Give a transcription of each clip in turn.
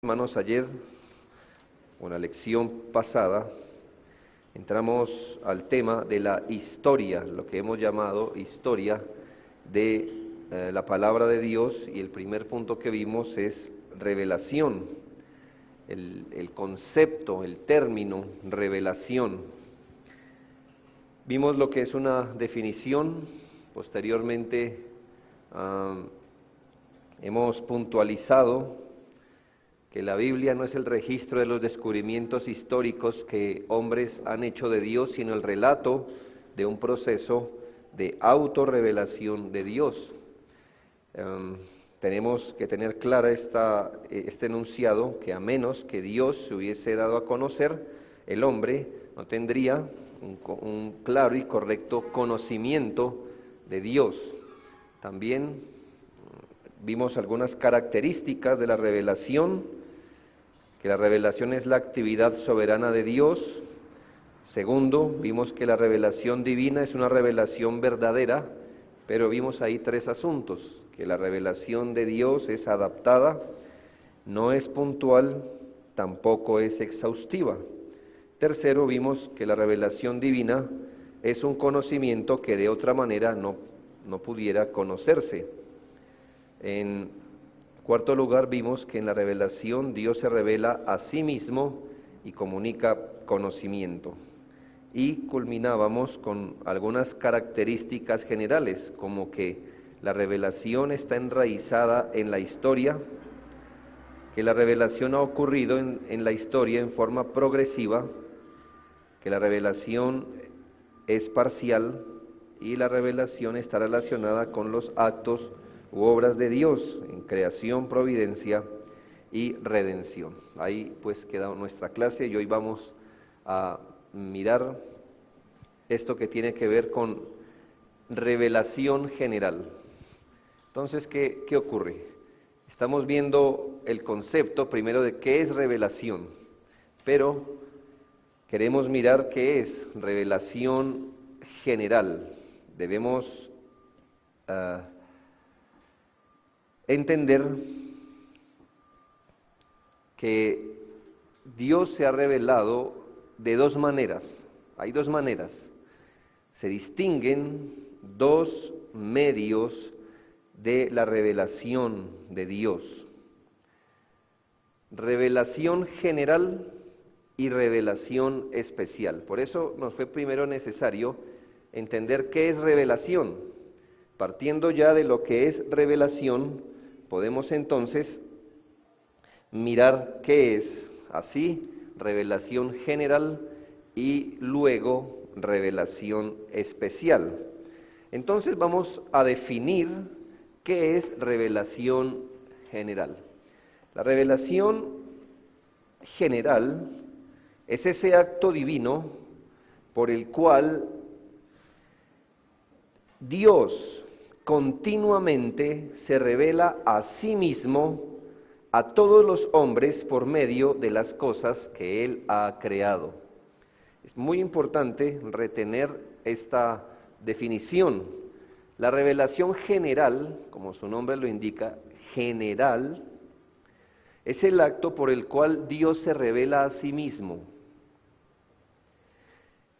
Hermanos, ayer, con la lección pasada, entramos al tema de la historia, lo que hemos llamado historia de la palabra de Dios, y el primer punto que vimos es revelación, el concepto, el término revelación. Vimos lo que es una definición, posteriormente hemos puntualizado que la Biblia no es el registro de los descubrimientos históricos que hombres han hecho de Dios, sino el relato de un proceso de autorrevelación de Dios. Tenemos que tener clara este enunciado, que a menos que Dios se hubiese dado a conocer, el hombre no tendría un claro y correcto conocimiento de Dios. También vimos algunas características de la revelación, que la revelación es la actividad soberana de Dios. Segundo, vimos que la revelación divina es una revelación verdadera, pero vimos ahí tres asuntos: que la revelación de Dios es adaptada, no es puntual, tampoco es exhaustiva. Tercero, vimos que la revelación divina es un conocimiento que de otra manera no pudiera conocerse. En cuarto lugar, vimos que en la revelación Dios se revela a sí mismo y comunica conocimiento. Y culminábamos con algunas características generales, como que la revelación está enraizada en la historia, que la revelación ha ocurrido en la historia en forma progresiva, que la revelación es parcial y la revelación está relacionada con los actos u obras de Dios en creación, providencia y redención. Ahí pues queda nuestra clase, y hoy vamos a mirar esto que tiene que ver con revelación general. Entonces, ¿qué ocurre? Estamos viendo el concepto primero de qué es revelación, pero queremos mirar qué es revelación general. Debemos entender que Dios se ha revelado de dos maneras. Hay dos maneras. Se distinguen dos medios de la revelación de Dios: revelación general y revelación especial. Por eso nos fue primero necesario entender qué es revelación. Partiendo ya de lo que es revelación, podemos entonces mirar qué es así revelación general y luego revelación especial. Entonces vamos a definir qué es revelación general. La revelación general es ese acto divino por el cual Dios continuamente se revela a sí mismo a todos los hombres por medio de las cosas que Él ha creado. Es muy importante retener esta definición. La revelación general, como su nombre lo indica, general, es el acto por el cual Dios se revela a sí mismo.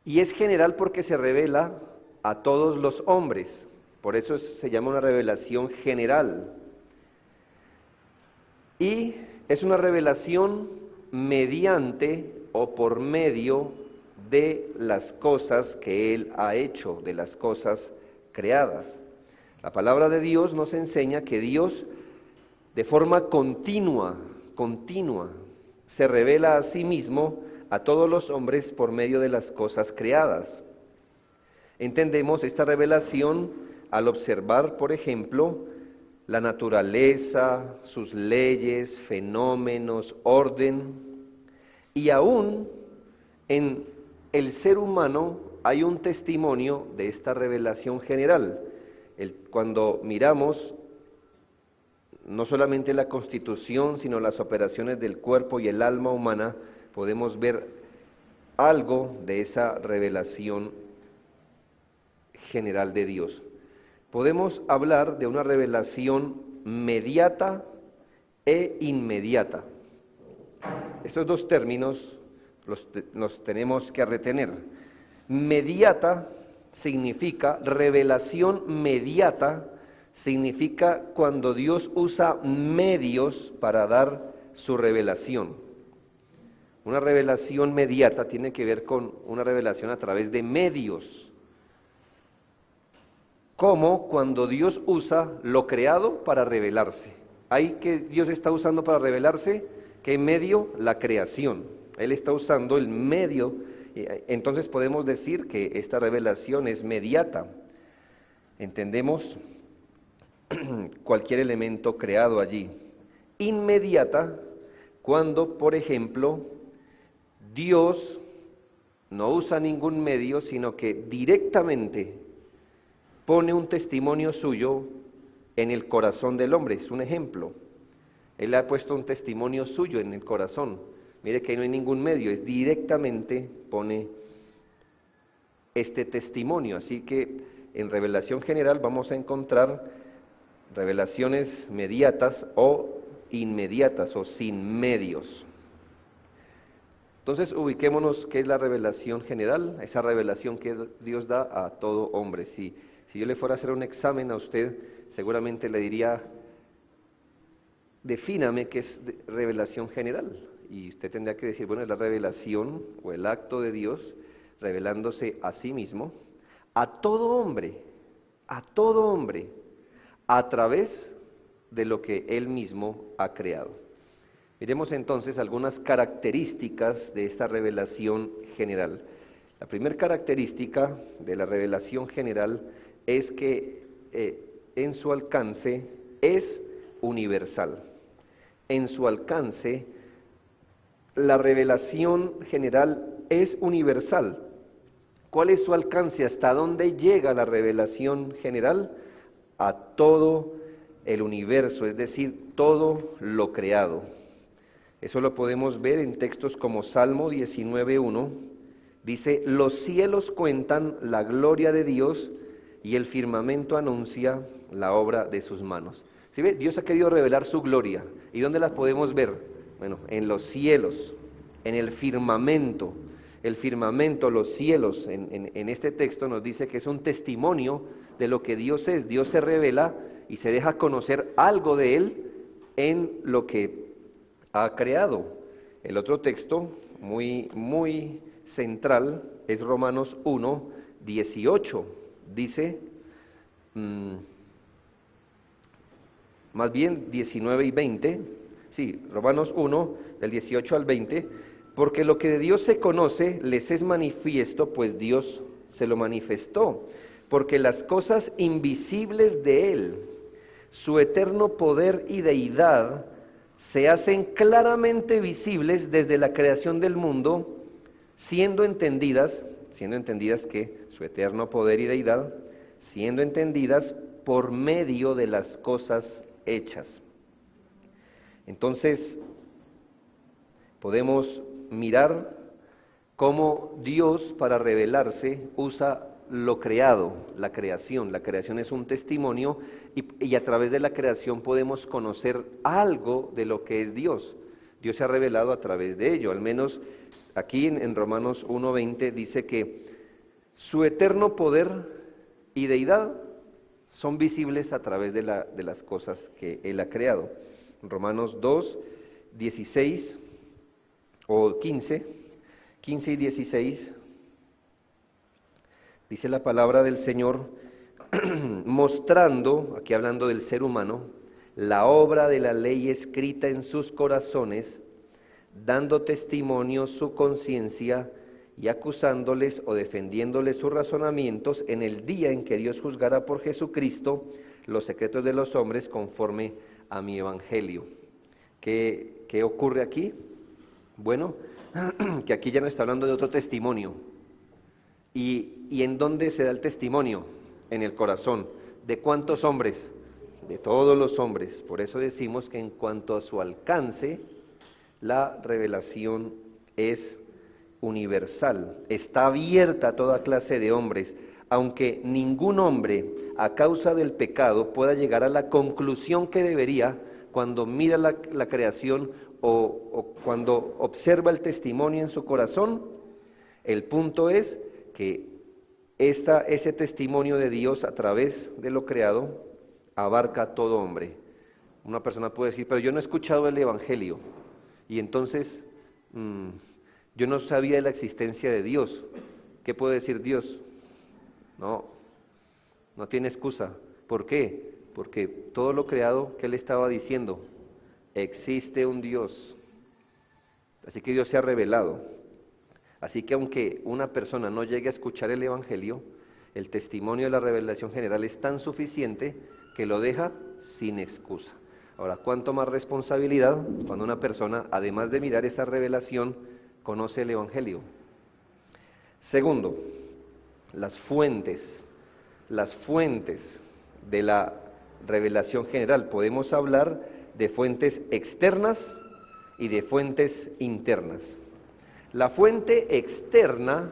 Y es general porque se revela a todos los hombres. Por eso se llama una revelación general. Y es una revelación mediante o por medio de las cosas que Él ha hecho, de las cosas creadas. La palabra de Dios nos enseña que Dios de forma continua, se revela a sí mismo a todos los hombres por medio de las cosas creadas. Entendemos esta revelación al observar, por ejemplo, la naturaleza, sus leyes, fenómenos, orden, y aún en el ser humano hay un testimonio de esta revelación general. Cuando miramos no solamente la constitución, sino las operaciones del cuerpo y el alma humana, podemos ver algo de esa revelación general de Dios. Podemos hablar de una revelación mediata e inmediata. estos dos términos los tenemos que retener. Mediata significa, revelación mediata significa cuando Dios usa medios para dar su revelación. Una revelación mediata tiene que ver con una revelación a través de medios. Como cuando Dios usa lo creado para revelarse. ¿Hay que Dios está usando para revelarse? ¿Qué medio? La creación. Él está usando el medio. Entonces podemos decir que esta revelación es mediata. Entendemos cualquier elemento creado allí. Inmediata, cuando, por ejemplo, Dios no usa ningún medio, sino que directamente pone un testimonio suyo en el corazón del hombre. Es un ejemplo. Él ha puesto un testimonio suyo en el corazón. Mire que ahí no hay ningún medio, es directamente pone este testimonio. Así que en revelación general vamos a encontrar revelaciones mediatas o inmediatas o sin medios. Entonces ubiquémonos qué es la revelación general, esa revelación que Dios da a todo hombre. Si yo le fuera a hacer un examen a usted, seguramente le diría, defíname qué es revelación general. Y usted tendría que decir, bueno, es la revelación o el acto de Dios revelándose a sí mismo, a todo hombre, a través de lo que Él mismo ha creado. Miremos entonces algunas características de esta revelación general. La primera característica de la revelación general es que en su alcance es universal. En su alcance, la revelación general es universal. ¿Cuál es su alcance? ¿Hasta dónde llega la revelación general? A todo el universo, es decir, todo lo creado. Eso lo podemos ver en textos como Salmo 19:1. Dice, los cielos cuentan la gloria de Dios y el firmamento anuncia la obra de sus manos. ¿Sí ve? Dios ha querido revelar su gloria. ¿Y dónde la podemos ver? Bueno, en los cielos, en el firmamento. El firmamento, los cielos, en este texto nos dice que es un testimonio de lo que Dios es. Dios se revela y se deja conocer algo de Él en lo que ha creado. El otro texto, muy central, es Romanos 1:18. Dice, más bien 19 y 20, sí, Romanos 1, del 18 al 20, porque lo que de Dios se conoce les es manifiesto, pues Dios se lo manifestó, porque las cosas invisibles de Él, su eterno poder y deidad, se hacen claramente visibles desde la creación del mundo, siendo entendidas que su eterno poder y deidad, siendo entendidas por medio de las cosas hechas. Entonces, podemos mirar cómo Dios para revelarse usa lo creado, la creación. La creación es un testimonio y a través de la creación podemos conocer algo de lo que es Dios. Dios se ha revelado a través de ello, al menos aquí en Romanos 1:20 dice que su eterno poder y deidad son visibles a través de las cosas que Él ha creado. Romanos 2:16 o 15 y 16, dice la palabra del Señor, mostrando, aquí hablando del ser humano, la obra de la ley escrita en sus corazones, dando testimonio su conciencia y acusándoles o defendiéndoles sus razonamientos en el día en que Dios juzgará por Jesucristo los secretos de los hombres conforme a mi evangelio. ¿Qué ocurre aquí? Bueno, que aquí ya no está hablando de otro testimonio. ¿Y en dónde se da el testimonio? En el corazón. ¿De cuántos hombres? De todos los hombres. Por eso decimos que en cuanto a su alcance, la revelación es universal, está abierta a toda clase de hombres, aunque ningún hombre a causa del pecado pueda llegar a la conclusión que debería cuando mira la creación o cuando observa el testimonio en su corazón, el punto es que ese testimonio de Dios a través de lo creado abarca a todo hombre. Una persona puede decir, pero yo no he escuchado el Evangelio, y entonces yo no sabía de la existencia de Dios. ¿Qué puede decir Dios? No tiene excusa. ¿Por qué? Porque todo lo creado, ¿qué le estaba diciendo? Existe un Dios. Así que Dios se ha revelado. Así que aunque una persona no llegue a escuchar el Evangelio, el testimonio de la revelación general es tan suficiente que lo deja sin excusa. Ahora, ¿cuánto más responsabilidad cuando una persona, además de mirar esa revelación, conoce el Evangelio? Segundo, las fuentes de la revelación general. Podemos hablar de fuentes externas y de fuentes internas. La fuente externa,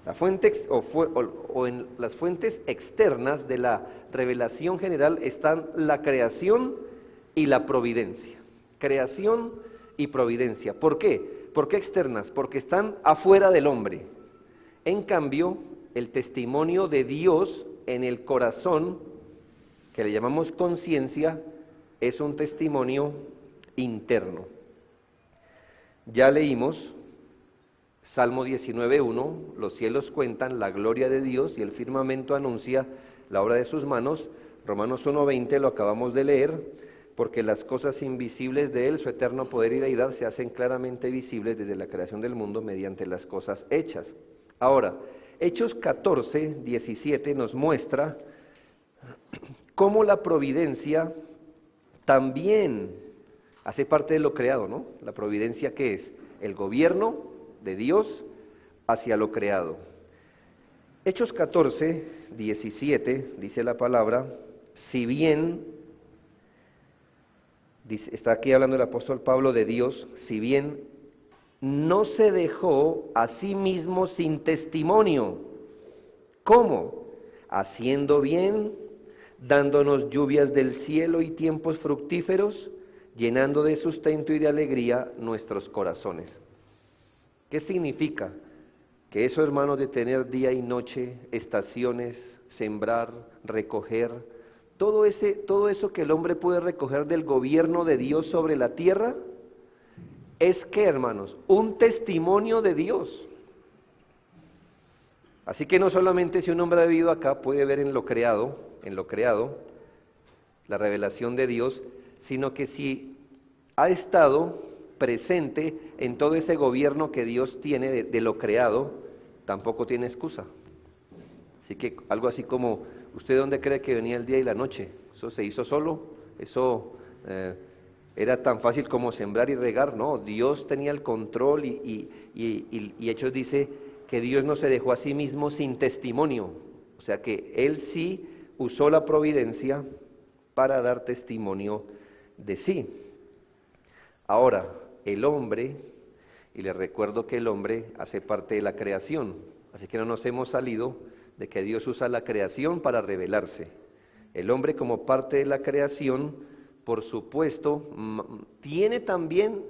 en las fuentes externas de la revelación general están la creación y la providencia. Creación y providencia. ¿Por qué? ¿Por qué externas? Porque están afuera del hombre. En cambio, el testimonio de Dios en el corazón, que le llamamos conciencia, es un testimonio interno. Ya leímos Salmo 19:1, los cielos cuentan la gloria de Dios y el firmamento anuncia la obra de sus manos. Romanos 1:20 lo acabamos de leer, porque las cosas invisibles de Él, su eterno poder y deidad, se hacen claramente visibles desde la creación del mundo mediante las cosas hechas. Ahora, Hechos 14:17 nos muestra cómo la providencia también hace parte de lo creado, ¿no? La providencia, ¿qué es? El gobierno de Dios hacia lo creado. Hechos 14:17 dice la palabra, si bien, está aquí hablando el apóstol Pablo de Dios, si bien no se dejó a sí mismo sin testimonio. ¿Cómo? Haciendo bien, dándonos lluvias del cielo y tiempos fructíferos, llenando de sustento y de alegría nuestros corazones. ¿Qué significa? Que eso, hermanos, de tener día y noche, estaciones, sembrar, recoger, todo eso que el hombre puede recoger del gobierno de Dios sobre la tierra, es que, hermanos, un testimonio de Dios. Así que no solamente si un hombre ha vivido acá puede ver en lo creado, la revelación de Dios, sino que si ha estado presente en todo ese gobierno que Dios tiene de lo creado, tampoco tiene excusa. Así que algo así como, ¿usted dónde cree que venía el día y la noche? ¿Eso se hizo solo? ¿Eso era tan fácil como sembrar y regar? No, Dios tenía el control y Hechos dice que Dios no se dejó a sí mismo sin testimonio. O sea que Él sí usó la providencia para dar testimonio de sí. Ahora, el hombre, y les recuerdo que el hombre hace parte de la creación, así que no nos hemos salido de que Dios usa la creación para revelarse. El hombre, como parte de la creación, por supuesto, tiene también,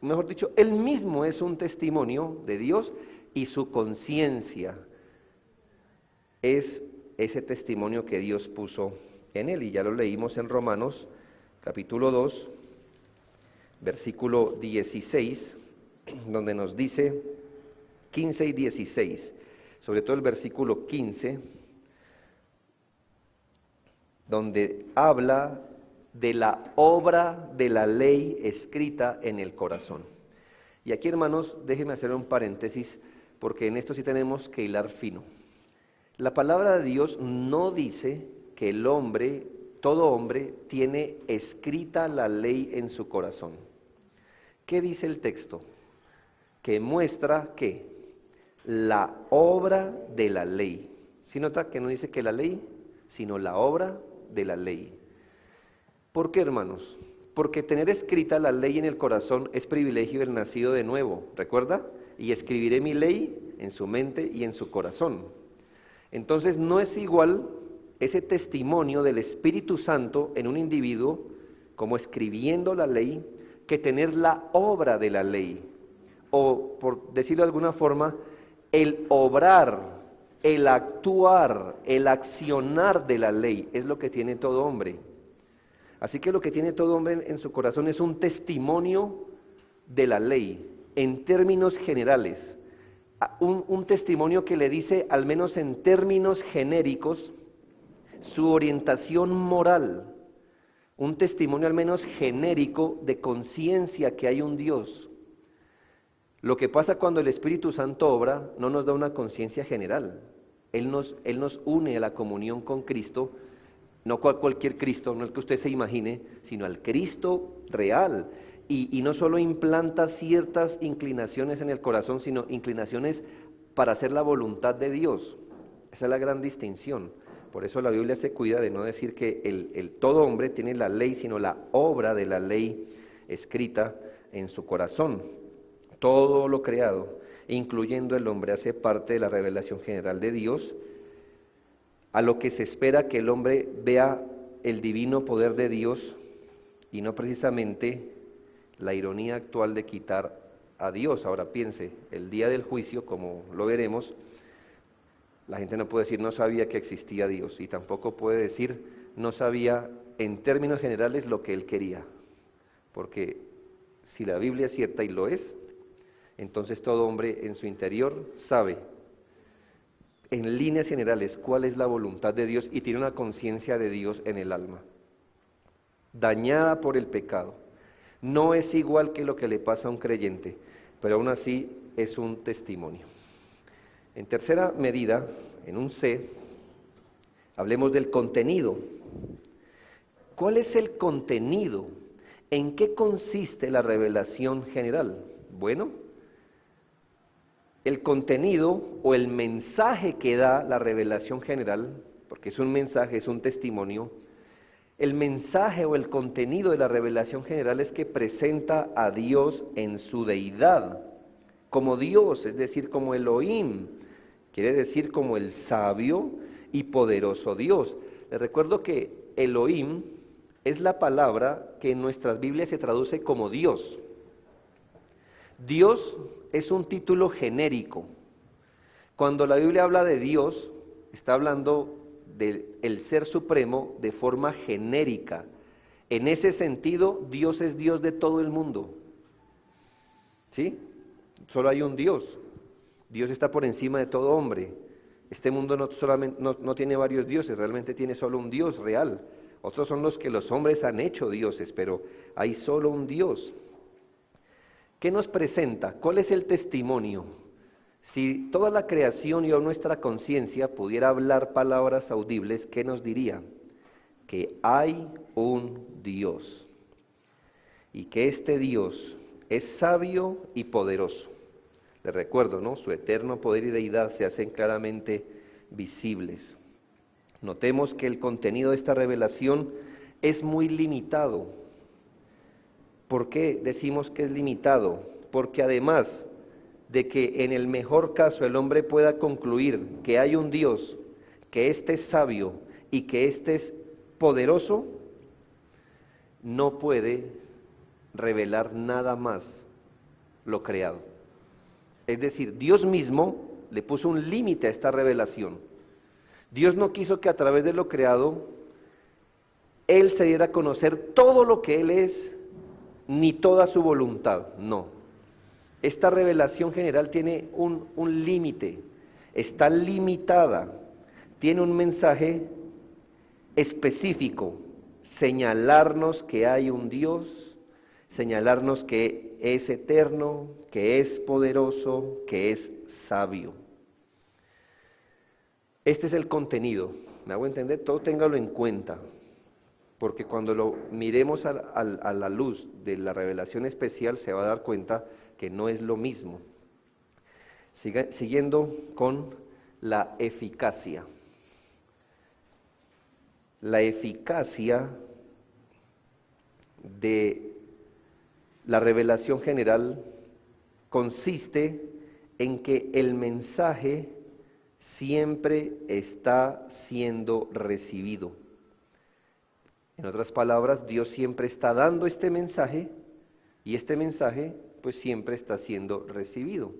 mejor dicho, él mismo es un testimonio de Dios y su conciencia es ese testimonio que Dios puso en él. Y ya lo leímos en Romanos, capítulo 2, versículo 16, donde nos dice, 15 y 16, sobre todo el versículo 15, donde habla de la obra de la ley escrita en el corazón. Y aquí, hermanos, déjenme hacer un paréntesis, porque en esto sí tenemos que hilar fino. La palabra de Dios no dice que el hombre, todo hombre, tiene escrita la ley en su corazón. ¿Qué dice el texto? Que muestra que la obra de la ley. ¿Sí nota que no dice que la ley, sino la obra de la ley? ¿Por qué, hermanos? Porque tener escrita la ley en el corazón es privilegio del nacido de nuevo, ¿recuerda? Y escribiré mi ley en su mente y en su corazón. Entonces no es igual ese testimonio del Espíritu Santo en un individuo como escribiendo la ley que tener la obra de la ley, o por decirlo de alguna forma, el obrar, el actuar, el accionar de la ley, es lo que tiene todo hombre. Así que lo que tiene todo hombre en su corazón es un testimonio de la ley, en términos generales, un testimonio que le dice, al menos en términos genéricos, su orientación moral, un testimonio al menos genérico de conciencia que hay un Dios. Lo que pasa cuando el Espíritu Santo obra no nos da una conciencia general, Él nos une a la comunión con Cristo, no cualquier Cristo, no el que usted se imagine, sino al Cristo real. Y no solo implanta ciertas inclinaciones en el corazón, sino inclinaciones para hacer la voluntad de Dios. Esa es la gran distinción. Por eso la Biblia se cuida de no decir que todo hombre tiene la ley, sino la obra de la ley escrita en su corazón. Todo lo creado, incluyendo el hombre, hace parte de la revelación general de Dios, a lo que se espera que el hombre vea el divino poder de Dios y no precisamente la ironía actual de quitar a Dios. Ahora piense, el día del juicio, como lo veremos, la gente no puede decir no sabía que existía Dios y tampoco puede decir no sabía en términos generales lo que él quería, porque si la Biblia es cierta y lo es, entonces todo hombre en su interior sabe en líneas generales cuál es la voluntad de Dios y tiene una conciencia de Dios en el alma, dañada por el pecado. No es igual que lo que le pasa a un creyente, pero aún así es un testimonio. En tercera medida, en un C, hablemos del contenido. ¿Cuál es el contenido? ¿En qué consiste la revelación general? Bueno, el contenido o el mensaje que da la revelación general, porque es un mensaje, es un testimonio, el mensaje o el contenido de la revelación general es que presenta a Dios en su deidad, como Dios, es decir, como Elohim, quiere decir como el sabio y poderoso Dios. Les recuerdo que Elohim es la palabra que en nuestras Biblias se traduce como Dios. Dios es un título genérico. Cuando la Biblia habla de Dios, está hablando del Ser Supremo de forma genérica. En ese sentido, Dios es Dios de todo el mundo. ¿Sí? Solo hay un Dios. Dios está por encima de todo hombre. Este mundo no tiene varios dioses, realmente tiene solo un Dios real. Otros son los que los hombres han hecho dioses, pero hay solo un Dios. ¿Qué nos presenta? ¿Cuál es el testimonio? Si toda la creación y nuestra conciencia pudiera hablar palabras audibles, ¿qué nos diría? Que hay un Dios y que este Dios es sabio y poderoso. Les recuerdo, ¿no? Su eterno poder y deidad se hacen claramente visibles. Notemos que el contenido de esta revelación es muy limitado. ¿Por qué decimos que es limitado? Porque además de que en el mejor caso el hombre pueda concluir que hay un Dios, que éste es sabio y que éste es poderoso, no puede revelar nada más lo creado. Es decir, Dios mismo le puso un límite a esta revelación. Dios no quiso que a través de lo creado Él se diera a conocer todo lo que Él es, ni toda su voluntad, no. Esta revelación general tiene un límite, está limitada, tiene un mensaje específico, señalarnos que hay un Dios, señalarnos que es eterno, que es poderoso, que es sabio. Este es el contenido, ¿me hago entender? Todo téngalo en cuenta, porque cuando lo miremos a la luz de la revelación especial se va a dar cuenta que no es lo mismo. Siguiendo con la eficacia. La eficacia de la revelación general consiste en que el mensaje siempre está siendo recibido. En otras palabras, Dios siempre está dando este mensaje Y este mensaje pues siempre está siendo recibido.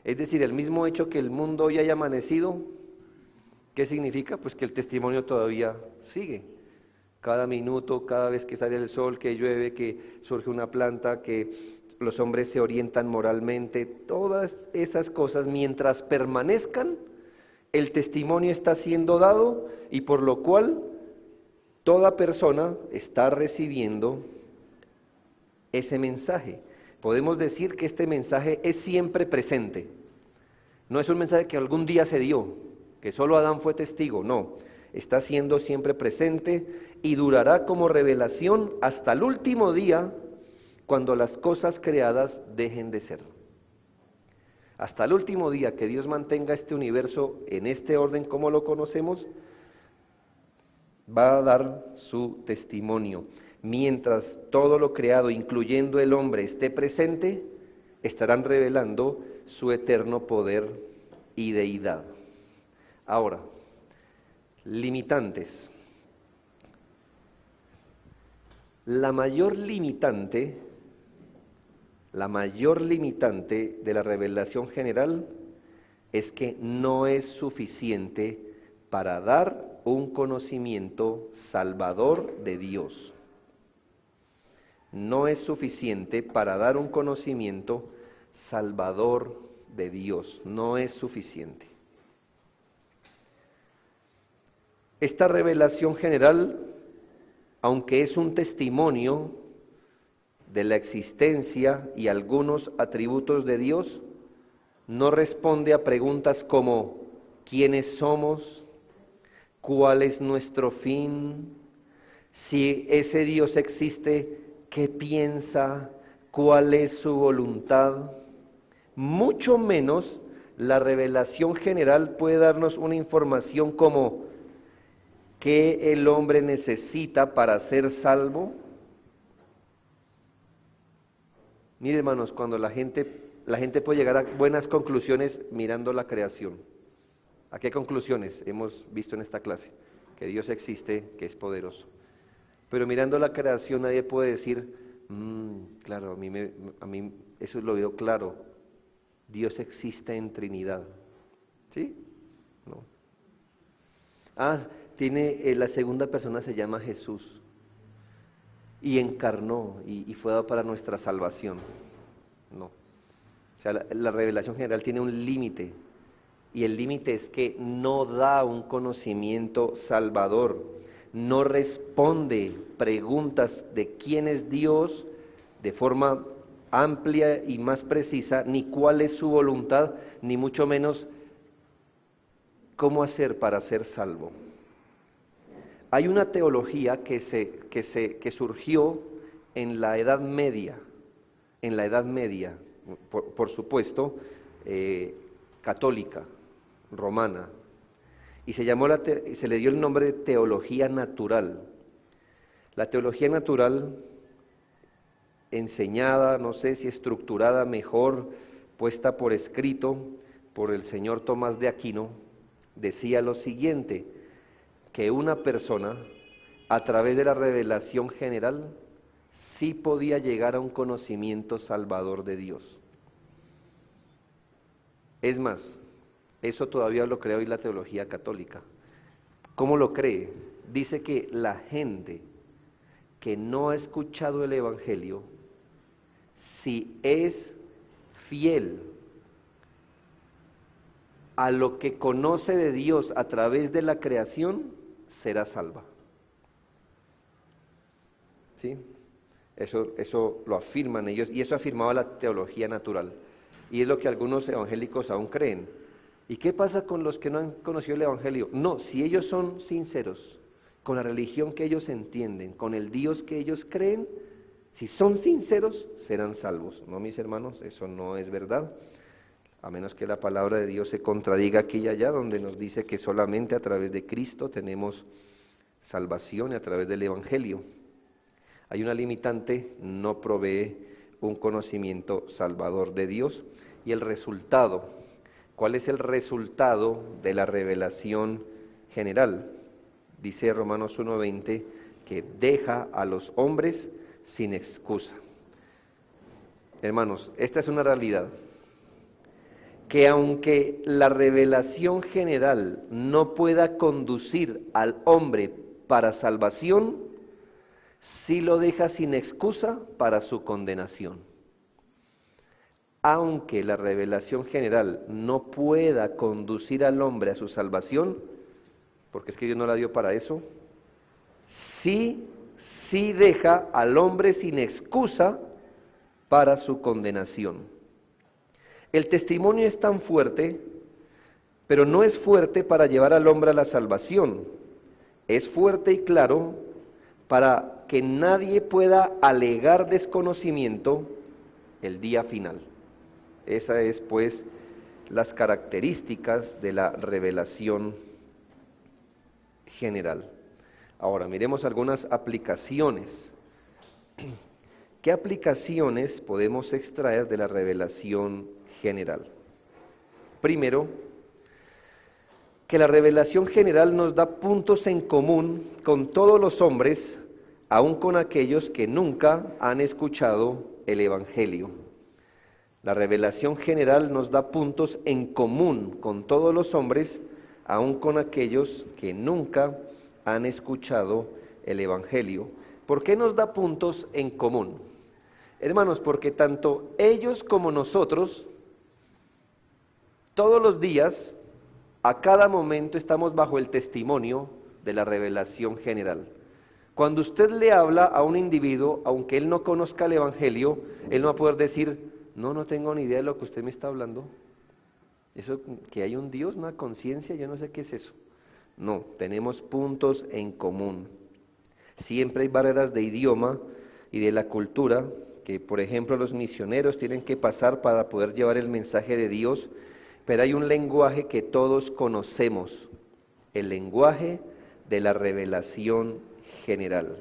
Es decir, el mismo hecho que el mundo hoy haya amanecido, ¿qué significa? Pues que el testimonio todavía sigue. Cada minuto, cada vez que sale el sol, que llueve, que surge una planta, que los hombres se orientan moralmente, todas esas cosas, mientras permanezcan, el testimonio está siendo dado y por lo cual toda persona está recibiendo ese mensaje. Podemos decir que este mensaje es siempre presente. No es un mensaje que algún día se dio, que solo Adán fue testigo, no. Está siendo siempre presente y durará como revelación hasta el último día cuando las cosas creadas dejen de ser. Hasta el último día que Dios mantenga este universo en este orden como lo conocemos, va a dar su testimonio. Mientras todo lo creado, incluyendo el hombre, esté presente, estarán revelando su eterno poder y deidad. Ahora, limitantes. La mayor limitante de la revelación general es que no es suficiente para dar un conocimiento salvador de Dios. No es suficiente para dar un conocimiento salvador de Dios. No es suficiente. Esta revelación general, aunque es un testimonio de la existencia y algunos atributos de Dios, no responde a preguntas como ¿quiénes somos? ¿Cuál es nuestro fin? Si ese Dios existe, ¿qué piensa? ¿Cuál es su voluntad? Mucho menos la revelación general puede darnos una información como ¿qué el hombre necesita para ser salvo? Mire, hermanos, cuando la gente puede llegar a buenas conclusiones mirando la creación. ¿A qué conclusiones hemos visto en esta clase? Que Dios existe, que es poderoso. Pero mirando la creación nadie puede decir, claro, a mí eso lo veo claro. Dios existe en Trinidad. ¿Sí? No. La segunda persona se llama Jesús. Y encarnó y fue dado para nuestra salvación. No. O sea, la revelación general tiene un límite. Y el límite es que no da un conocimiento salvador. No responde preguntas de quién es Dios de forma amplia y más precisa, ni cuál es su voluntad, ni mucho menos cómo hacer para ser salvo. Hay una teología que surgió en la Edad Media, por supuesto, católica, romana, y se le dio el nombre de teología natural. La teología natural, enseñada, no sé si estructurada mejor, puesta por escrito por el señor Tomás de Aquino, decía lo siguiente, que una persona, a través de la revelación general, sí podía llegar a un conocimiento salvador de Dios. Es más, eso todavía lo cree hoy la teología católica. ¿Cómo lo cree? Dice que la gente que no ha escuchado el Evangelio, si es fiel a lo que conoce de Dios a través de la creación, será salva. ¿Sí? Eso lo afirman ellos, y eso afirmaba la teología natural. Y es lo que algunos evangélicos aún creen. ¿Y qué pasa con los que no han conocido el Evangelio? No, si ellos son sinceros con la religión que ellos entienden, con el Dios que ellos creen, si son sinceros, serán salvos. No, mis hermanos, eso no es verdad. A menos que la palabra de Dios se contradiga aquí y allá, donde nos dice que solamente a través de Cristo tenemos salvación y a través del Evangelio. Hay una limitante, no provee un conocimiento salvador de Dios. Y el resultado, ¿cuál es el resultado de la revelación general? Dice Romanos 1:20 que deja a los hombres sin excusa. Hermanos, esta es una realidad, que aunque la revelación general no pueda conducir al hombre para salvación, sí lo deja sin excusa para su condenación. Aunque la revelación general no pueda conducir al hombre a su salvación, porque es que Dios no la dio para eso, sí deja al hombre sin excusa para su condenación. El testimonio es tan fuerte, pero no es fuerte para llevar al hombre a la salvación. Es fuerte y claro para que nadie pueda alegar desconocimiento el día final. Esa es, pues, las características de la revelación general. Ahora, miremos algunas aplicaciones. ¿Qué aplicaciones podemos extraer de la revelación general? Primero, que la revelación general nos da puntos en común con todos los hombres, aun con aquellos que nunca han escuchado el Evangelio. La revelación general nos da puntos en común con todos los hombres, aun con aquellos que nunca han escuchado el Evangelio. ¿Por qué nos da puntos en común? Hermanos, porque tanto ellos como nosotros, todos los días, a cada momento estamos bajo el testimonio de la revelación general. Cuando usted le habla a un individuo, aunque él no conozca el Evangelio, él no va a poder decir, no tengo ni idea de lo que usted me está hablando. Eso, que hay un Dios, una conciencia, yo no sé qué es eso. No, tenemos puntos en común. Siempre hay barreras de idioma y de la cultura que, por ejemplo, los misioneros tienen que pasar para poder llevar el mensaje de Dios, pero hay un lenguaje que todos conocemos, el lenguaje de la revelación general.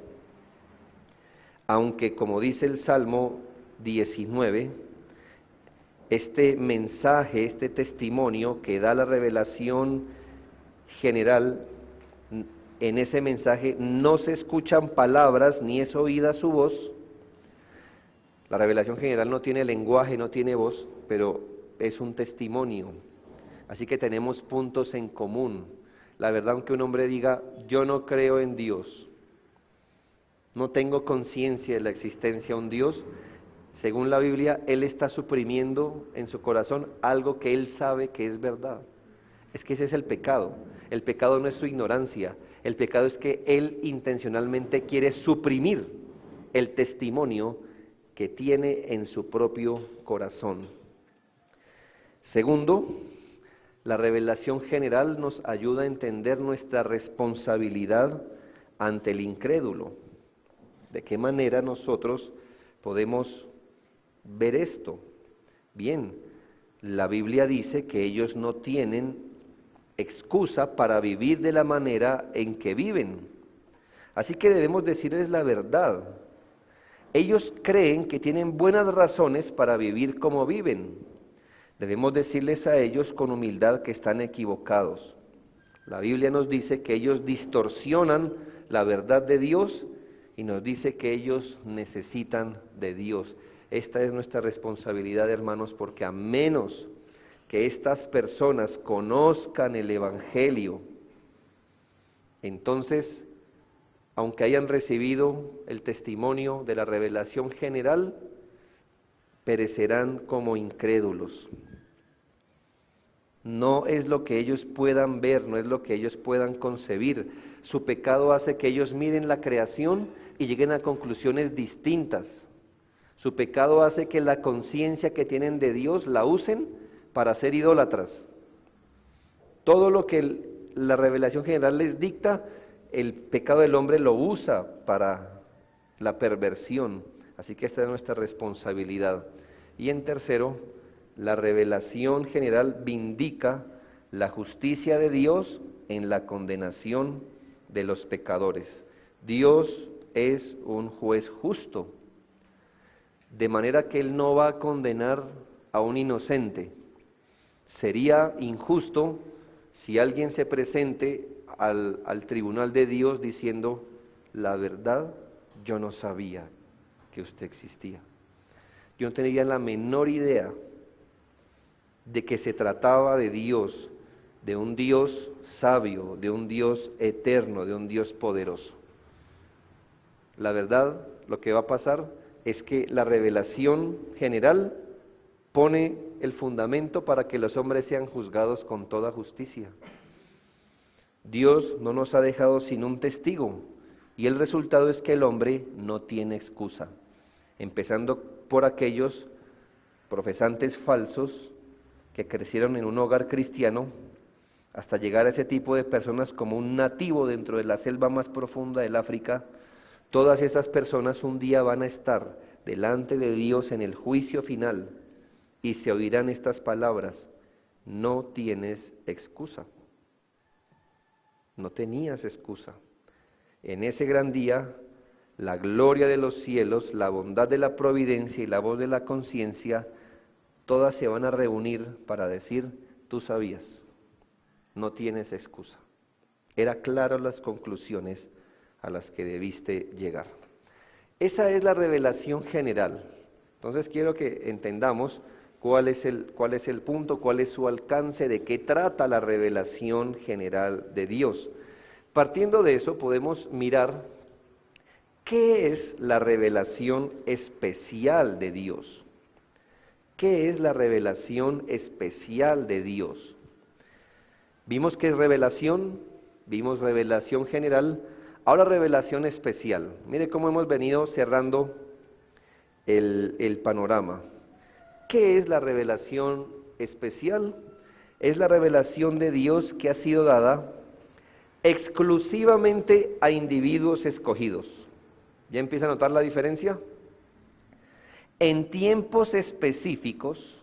Aunque, como dice el Salmo 19, este mensaje, este testimonio que da la revelación general, en ese mensaje no se escuchan palabras ni es oída su voz. La revelación general no tiene lenguaje, no tiene voz, pero es un testimonio. Así que tenemos puntos en común. La verdad, aunque un hombre diga, yo no creo en Dios, no tengo conciencia de la existencia de un Dios, según la Biblia, él está suprimiendo en su corazón algo que él sabe que es verdad. Es que ese es el pecado. El pecado no es su ignorancia. El pecado es que él intencionalmente quiere suprimir el testimonio que tiene en su propio corazón. Segundo, la revelación general nos ayuda a entender nuestra responsabilidad ante el incrédulo. ¿De qué manera nosotros podemos ver esto? Bien, la Biblia dice que ellos no tienen excusa para vivir de la manera en que viven. Así que debemos decirles la verdad. Ellos creen que tienen buenas razones para vivir como viven. Debemos decirles a ellos con humildad que están equivocados. La Biblia nos dice que ellos distorsionan la verdad de Dios y nos dice que ellos necesitan de Dios. Esta es nuestra responsabilidad, hermanos, porque a menos que estas personas conozcan el Evangelio, entonces, aunque hayan recibido el testimonio de la revelación general, perecerán como incrédulos. No es lo que ellos puedan ver, no es lo que ellos puedan concebir. Su pecado hace que ellos miren la creación y lleguen a conclusiones distintas. Su pecado hace que la conciencia que tienen de Dios la usen para ser idólatras. Todo lo que la revelación general les dicta, el pecado del hombre lo usa para la perversión. Así que esta es nuestra responsabilidad. Y en tercero, la revelación general vindica la justicia de Dios en la condenación de los pecadores. Dios es un juez justo, de manera que Él no va a condenar a un inocente. Sería injusto si alguien se presente al tribunal de Dios diciendo, la verdad, yo no sabía que usted existía. Yo no tenía la menor idea de que se trataba de Dios, de un Dios sabio, de un Dios eterno, de un Dios poderoso. La verdad, lo que va a pasar es que la revelación general pone el fundamento para que los hombres sean juzgados con toda justicia. Dios no nos ha dejado sin un testigo, y el resultado es que el hombre no tiene excusa, empezando por aquellos profesantes falsos que crecieron en un hogar cristiano, hasta llegar a ese tipo de personas como un nativo dentro de la selva más profunda del África. Todas esas personas un día van a estar delante de Dios en el juicio final y se oirán estas palabras: no tienes excusa. No tenías excusa. En ese gran día, la gloria de los cielos, la bondad de la providencia y la voz de la conciencia, todas se van a reunir para decir: tú sabías, no tienes excusa. Eran claras las conclusiones a las que debiste llegar. Esa es la revelación general. Entonces quiero que entendamos cuál es el punto, cuál es su alcance, de qué trata la revelación general de Dios. Partiendo de eso podemos mirar qué es la revelación especial de Dios. ¿Qué es la revelación especial de Dios? Vimos que es revelación, vimos revelación general, ahora revelación especial. Mire cómo hemos venido cerrando el panorama. ¿Qué es la revelación especial? Es la revelación de Dios que ha sido dada exclusivamente a individuos escogidos. ¿Ya empieza a notar la diferencia? En tiempos específicos,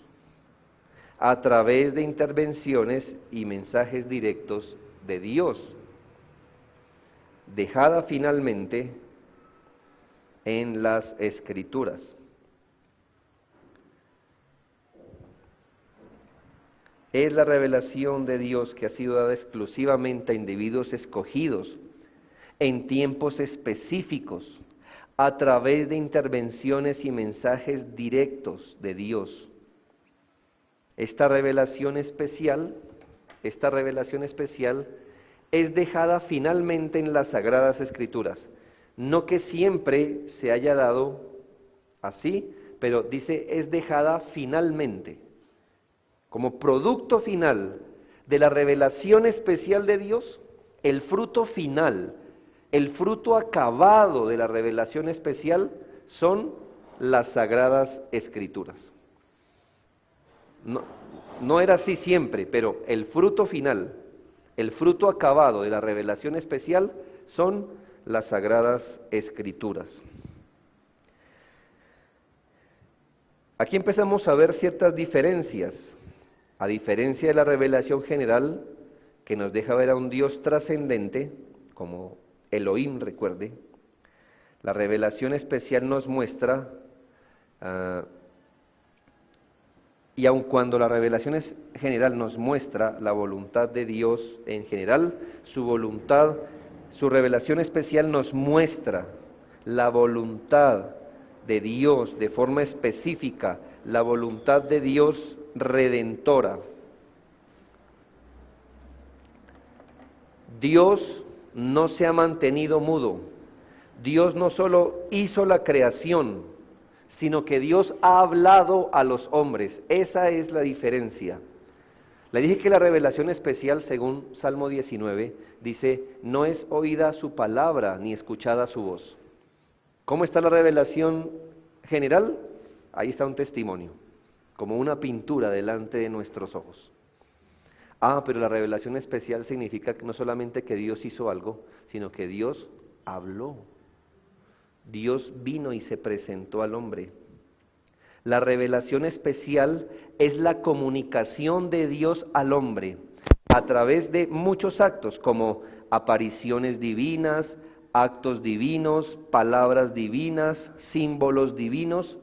a través de intervenciones y mensajes directos de Dios, dejada finalmente en las Escrituras. Es la revelación de Dios que ha sido dada exclusivamente a individuos escogidos, en tiempos específicos, a través de intervenciones y mensajes directos de Dios. Esta revelación especial es dejada finalmente en las Sagradas Escrituras. No que siempre se haya dado así, pero dice es dejada finalmente, como producto final de la revelación especial de Dios, el fruto final, el fruto acabado de la revelación especial son las Sagradas Escrituras. No era así siempre, pero el fruto final, el fruto acabado de la revelación especial son las Sagradas Escrituras. Aquí empezamos a ver ciertas diferencias. A diferencia de la revelación general, que nos deja ver a un Dios trascendente, como Elohim, recuerde, la revelación especial nos muestra, y aun cuando la revelación general nos muestra la voluntad de Dios en general, su revelación especial nos muestra la voluntad de Dios de forma específica, la voluntad de Dios redentora. Dios no se ha mantenido mudo. Dios no solo hizo la creación, sino que Dios ha hablado a los hombres. Esa es la diferencia. Le dije que la revelación especial, según Salmo 19, dice, no es oída su palabra ni escuchada su voz. ¿Cómo está la revelación general? Ahí está un testimonio, como una pintura delante de nuestros ojos. Pero la revelación especial significa no solamente que Dios hizo algo, sino que Dios habló. Dios vino y se presentó al hombre. La revelación especial es la comunicación de Dios al hombre a través de muchos actos, como apariciones divinas, actos divinos, palabras divinas, símbolos divinos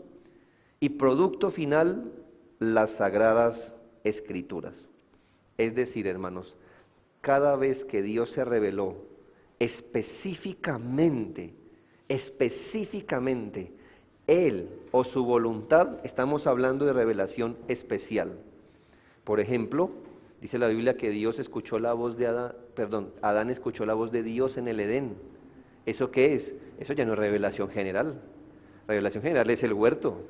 y producto final, las Sagradas Escrituras. Es decir, hermanos, cada vez que Dios se reveló específicamente Él o su voluntad, estamos hablando de revelación especial. Por ejemplo, dice la Biblia que Dios escuchó la voz de Adán, Adán escuchó la voz de Dios en el Edén. ¿Eso qué es? Eso ya no es revelación general. Revelación general es el huerto.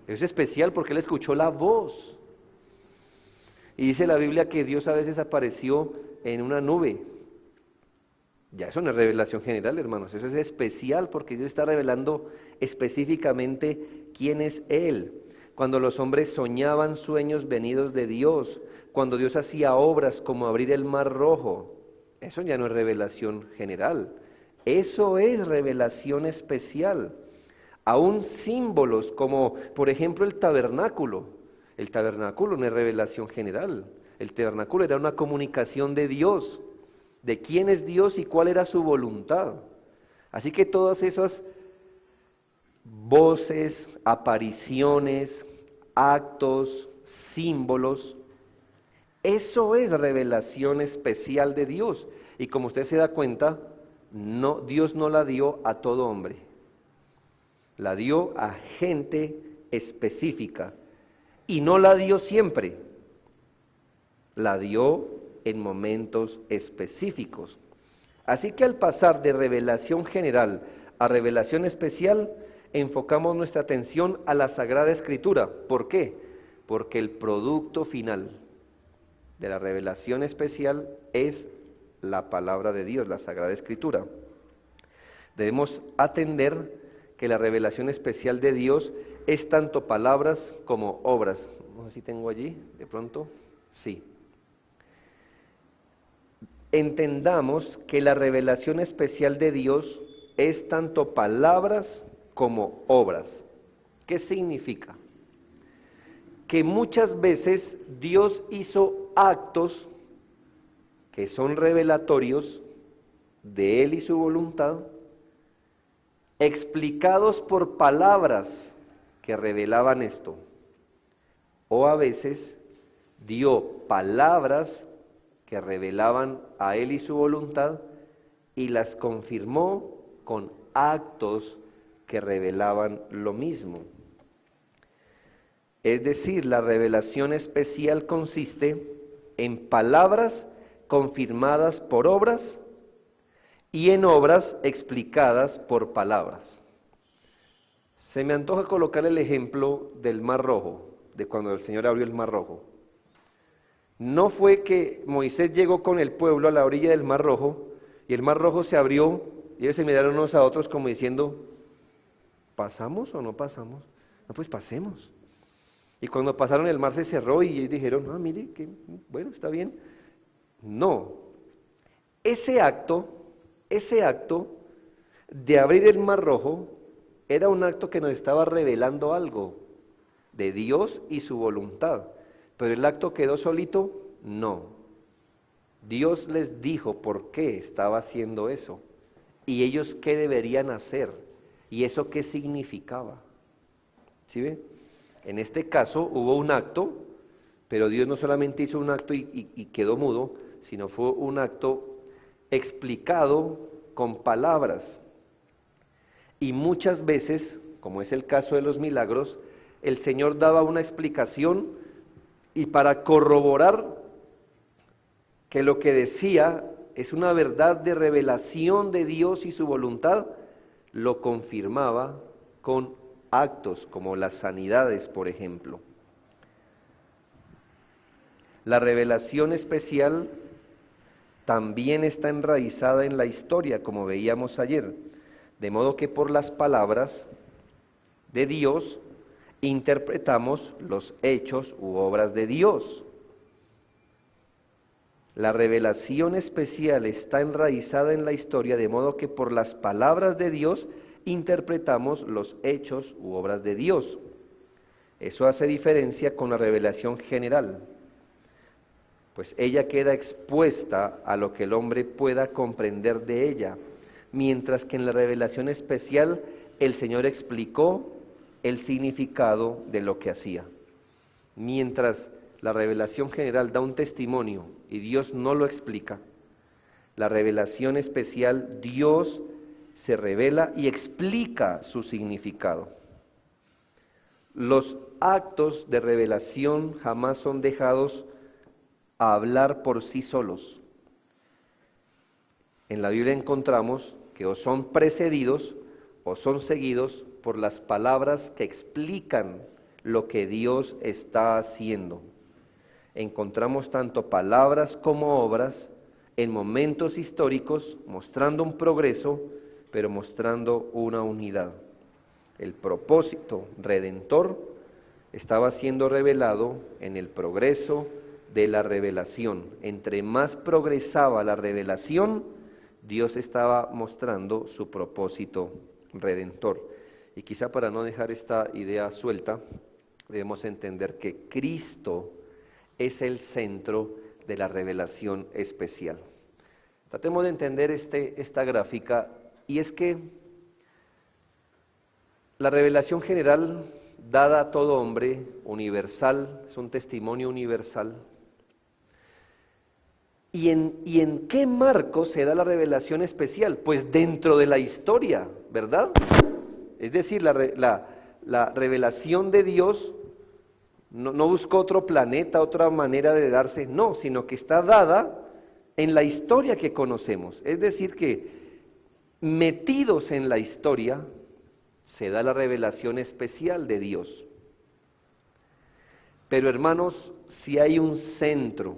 Eso es especial porque él escuchó la voz. Y dice la Biblia que Dios a veces apareció en una nube. Ya eso no es revelación general, hermanos, eso es especial porque Dios está revelando específicamente quién es Él. Cuando los hombres soñaban sueños venidos de Dios, cuando Dios hacía obras como abrir el mar rojo, eso ya no es revelación general, eso es revelación especial. Aún símbolos como, por ejemplo, el tabernáculo no es revelación general, el tabernáculo era una comunicación de Dios, de quién es Dios y cuál era su voluntad. Así que todas esas voces, apariciones, actos, símbolos, eso es revelación especial de Dios. Y como usted se da cuenta, Dios no la dio a todo hombre, la dio a gente específica y no la dio siempre, la dio en momentos específicos. Así que al pasar de revelación general a revelación especial, enfocamos nuestra atención a la Sagrada Escritura. ¿Por qué? Porque el producto final de la revelación especial es la palabra de Dios, la Sagrada Escritura. Debemos atender que la revelación especial de Dios es tanto palabras como obras. No sé si tengo allí, de pronto, sí. Entendamos que la revelación especial de Dios es tanto palabras como obras. ¿Qué significa? Que muchas veces Dios hizo actos que son revelatorios de Él y su voluntad, explicados por palabras que revelaban esto. O a veces dio palabras que revelaban a Él y su voluntad y las confirmó con actos que revelaban lo mismo. Es decir, la revelación especial consiste en palabras confirmadas por obras y en obras explicadas por palabras. Se me antoja colocar el ejemplo del Mar Rojo, de cuando el Señor abrió el Mar Rojo. No fue que Moisés llegó con el pueblo a la orilla del Mar Rojo y el Mar Rojo se abrió y ellos se miraron unos a otros como diciendo, ¿pasamos o no pasamos? No, pues pasemos. Y cuando pasaron el mar se cerró y ellos dijeron, ah, mire, que bueno, está bien. No, ese acto de abrir el Mar Rojo era un acto que nos estaba revelando algo de Dios y su voluntad. Pero el acto quedó solito, no. Dios les dijo por qué estaba haciendo eso y ellos qué deberían hacer y eso qué significaba. ¿Sí ve? En este caso hubo un acto, pero Dios no solamente hizo un acto y quedó mudo, sino fue un acto explicado con palabras. Y muchas veces, como es el caso de los milagros, el Señor daba una explicación y para corroborar que lo que decía es una verdad de revelación de Dios y su voluntad, lo confirmaba con actos como las sanidades, por ejemplo. La revelación especial también está enraizada en la historia, como veíamos ayer, de modo que por las palabras de Dios interpretamos los hechos u obras de Dios. La revelación especial está enraizada en la historia, de modo que por las palabras de Dios interpretamos los hechos u obras de Dios. Eso hace diferencia con la revelación general, pues ella queda expuesta a lo que el hombre pueda comprender de ella, mientras que en la revelación especial el Señor explicó el significado de lo que hacía. Mientras la revelación general da un testimonio y Dios no lo explica, la revelación especial Dios se revela y explica su significado. Los actos de revelación jamás son dejados a hablar por sí solos. En la Biblia encontramos que o son precedidos o son seguidos por las palabras que explican lo que Dios está haciendo. Encontramos tanto palabras como obras en momentos históricos mostrando un progreso, pero mostrando una unidad. El propósito redentor estaba siendo revelado en el progreso de la revelación. Entre más progresaba la revelación, Dios estaba mostrando su propósito redentor. Y quizá para no dejar esta idea suelta, debemos entender que Cristo es el centro de la revelación especial. Tratemos de entender esta gráfica, y es que la revelación general dada a todo hombre, universal, es un testimonio universal. ¿Y en qué marco se da la revelación especial? Pues dentro de la historia, ¿verdad? Es decir, la revelación de Dios no buscó otro planeta, otra manera de darse, no, sino que está dada en la historia que conocemos. Es decir, que metidos en la historia se da la revelación especial de Dios. Pero hermanos, si hay un centro,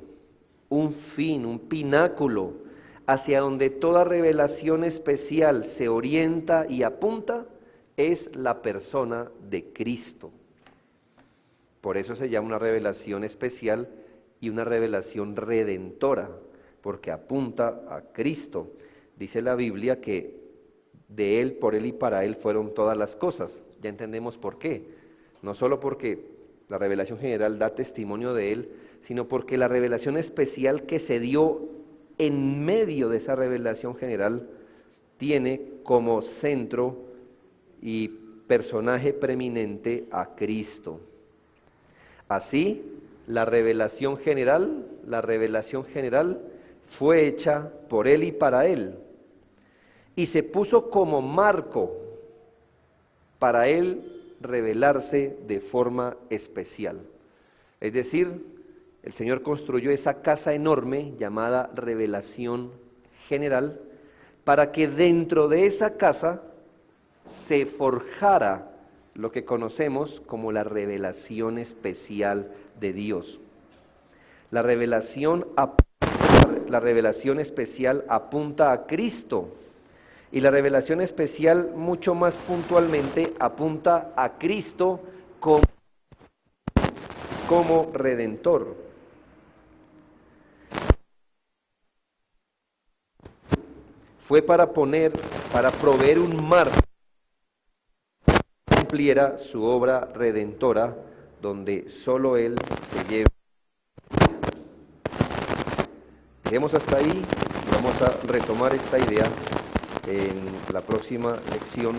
un fin, un pináculo, hacia donde toda revelación especial se orienta y apunta, es la persona de Cristo. Por eso se llama una revelación especial y una revelación redentora, porque apunta a Cristo. Dice la Biblia que de Él, por Él y para Él fueron todas las cosas. Ya entendemos por qué. No solo porque la revelación general da testimonio de Él, sino porque la revelación especial que se dio en medio de esa revelación general tiene como centro y personaje preeminente a Cristo. Así, la revelación general fue hecha por Él y para Él, y se puso como marco para Él revelarse de forma especial. Es decir, el Señor construyó esa casa enorme llamada revelación general, para que dentro de esa casa se forjara lo que conocemos como la revelación especial de Dios. La revelación especial apunta a Cristo, y la revelación especial mucho más puntualmente apunta a Cristo como redentor. Fue para proveer un marco que cumpliera su obra redentora, donde solo Él se lleva. Dejemos hasta ahí, vamos a retomar esta idea en la próxima lección.